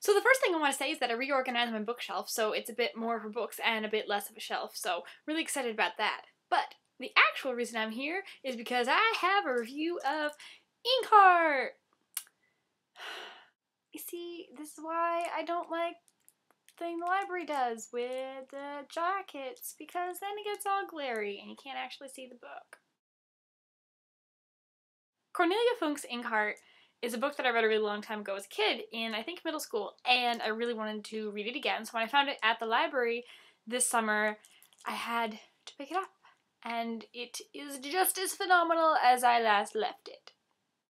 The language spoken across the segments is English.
So the first thing I want to say is that I reorganized my bookshelf, so it's a bit more for books and a bit less of a shelf, so really excited about that. But the actual reason I'm here is because I have a review of Inkheart! You see, this is why I don't like the thing the library does with the jackets, because then it gets all glary and you can't actually see the book. Cornelia Funke's Inkheart is a book that I read a really long time ago as a kid, in I think middle school, and I really wanted to read it again. So when I found it at the library this summer, I had to pick it up, and it is just as phenomenal as I last left it.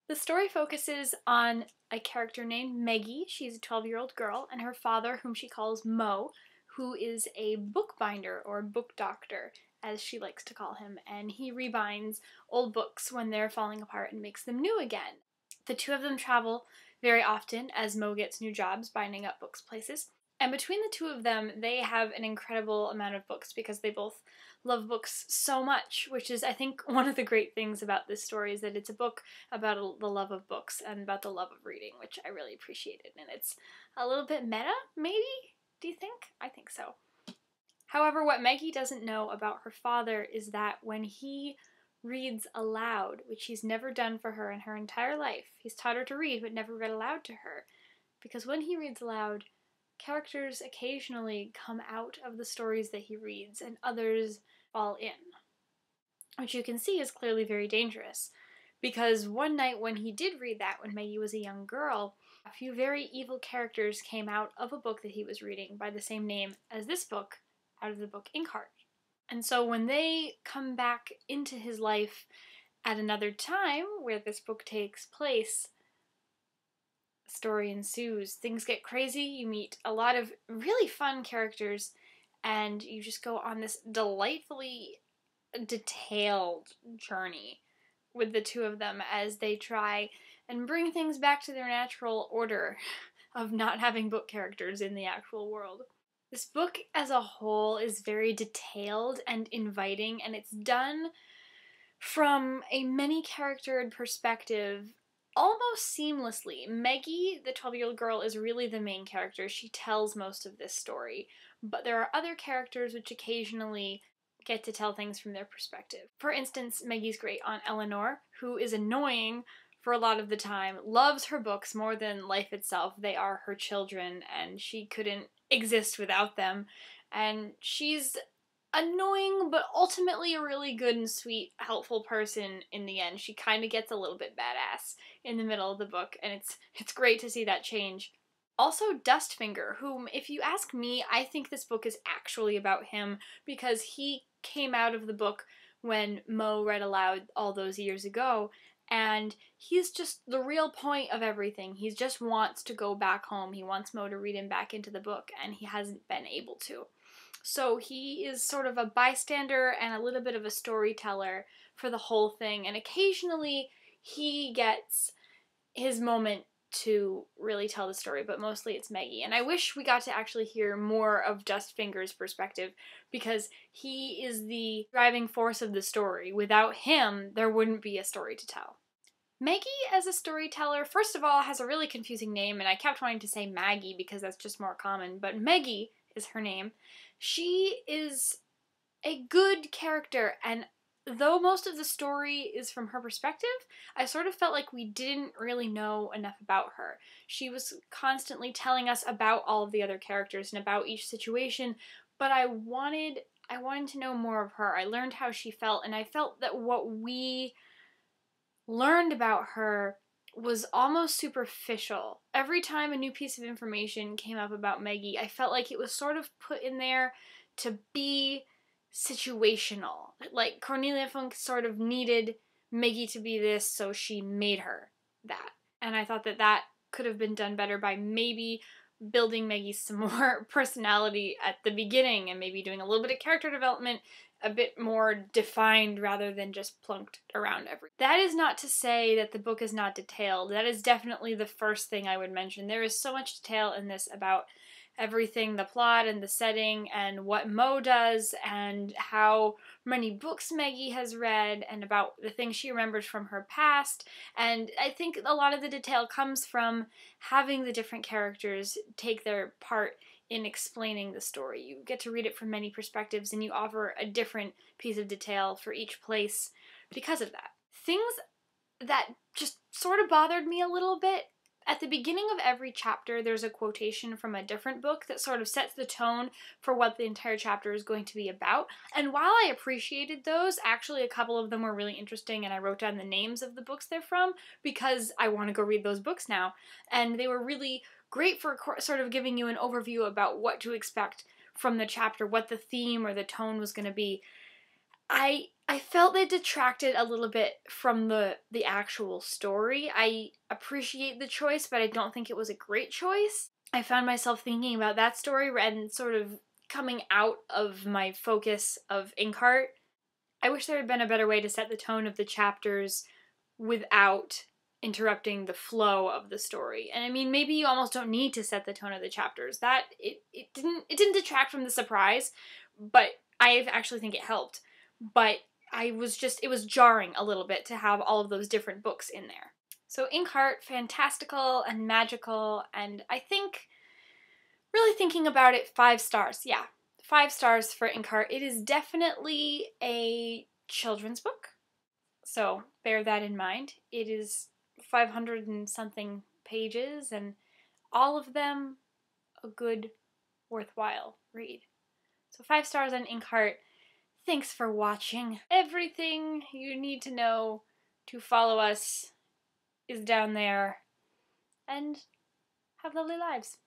The story focuses on a character named Maggie. She's a 12-year-old girl, and her father, whom she calls Mo, who is a bookbinder or book doctor, as she likes to call him, and he rebinds old books when they're falling apart and makes them new again. The two of them travel very often as Mo gets new jobs binding up books places. And between the two of them, they have an incredible amount of books because they both love books so much, which is, I think, one of the great things about this story is that it's a book about the love of books and about the love of reading, which I really appreciated. And it's a little bit meta, maybe? Do you think? I think so. However, what Maggie doesn't know about her father is that when he reads aloud, which he's never done for her in her entire life. He's taught her to read, but never read aloud to her. Because when he reads aloud, characters occasionally come out of the stories that he reads, and others fall in. Which you can see is clearly very dangerous. Because one night when he did read that, when Maggie was a young girl, a few very evil characters came out of a book that he was reading by the same name as this book, out of the book Inkheart. And so when they come back into his life at another time, where this book takes place, the story ensues. Things get crazy, you meet a lot of really fun characters, and you just go on this delightfully detailed journey with the two of them as they try and bring things back to their natural order of not having book characters in the actual world. This book as a whole is very detailed and inviting, and it's done from a many-charactered perspective almost seamlessly. Maggie, the 12-year-old girl, is really the main character. She tells most of this story, but there are other characters which occasionally get to tell things from their perspective. For instance, Maggie's great aunt Eleanor, who is annoying for a lot of the time, loves her books more than life itself. They are her children, and she couldn't exist without them. And she's annoying, but ultimately a really good and sweet, helpful person in the end. She kind of gets a little bit badass in the middle of the book, and it's great to see that change. Also, Dustfinger, whom, if you ask me, I think this book is actually about him, because he came out of the book when Mo read aloud all those years ago, and he's just the real point of everything. He just wants to go back home. He wants Mo to read him back into the book, and he hasn't been able to. So he is sort of a bystander and a little bit of a storyteller for the whole thing, and occasionally he gets his moment to really tell the story, but mostly it's Maggie. And I wish we got to actually hear more of Dustfinger's perspective, because he is the driving force of the story. Without him, there wouldn't be a story to tell. Maggie, as a storyteller, first of all, has a really confusing name, and I kept wanting to say Maggie because that's just more common, but Maggie is her name. She is a good character, and though most of the story is from her perspective, I sort of felt like we didn't really know enough about her. She was constantly telling us about all of the other characters and about each situation, but I wanted to know more of her. I learned how she felt, and I felt that what we learned about her was almost superficial. Every time a new piece of information came up about Maggie, I felt like it was sort of put in there to be situational. Like, Cornelia Funke sort of needed Maggie to be this, so she made her that. And I thought that that could have been done better by maybe building Maggie some more personality at the beginning, and maybe doing a little bit of character development a bit more defined rather than just plunked around everything. That is not to say that the book is not detailed. That is definitely the first thing I would mention. There is so much detail in this about everything, the plot and the setting and what Mo does and how many books Maggie has read and about the things she remembers from her past. And I think a lot of the detail comes from having the different characters take their part in explaining the story. You get to read it from many perspectives and you offer a different piece of detail for each place because of that. Things that just sort of bothered me a little bit. At the beginning of every chapter, there's a quotation from a different book that sort of sets the tone for what the entire chapter is going to be about. And while I appreciated those, actually a couple of them were really interesting, and I wrote down the names of the books they're from because I want to go read those books now. And they were really great for sort of giving you an overview about what to expect from the chapter, what the theme or the tone was going to be. I felt they detracted a little bit from the actual story. I appreciate the choice, but I don't think it was a great choice. I found myself thinking about that story and sort of coming out of my focus of Inkheart. I wish there had been a better way to set the tone of the chapters without interrupting the flow of the story. And I mean, maybe you almost don't need to set the tone of the chapters. That it didn't detract from the surprise, but I actually think it helped. But it was jarring a little bit to have all of those different books in there. So Inkheart, fantastical and magical, and I think, really thinking about it, 5 stars. Yeah, 5 stars for Inkheart. It is definitely a children's book, so bear that in mind. It is 500 and something pages, and all of them a good, worthwhile read. So 5 stars on Inkheart. Thanks for watching. Everything you need to know to follow us is down there. And have lovely lives.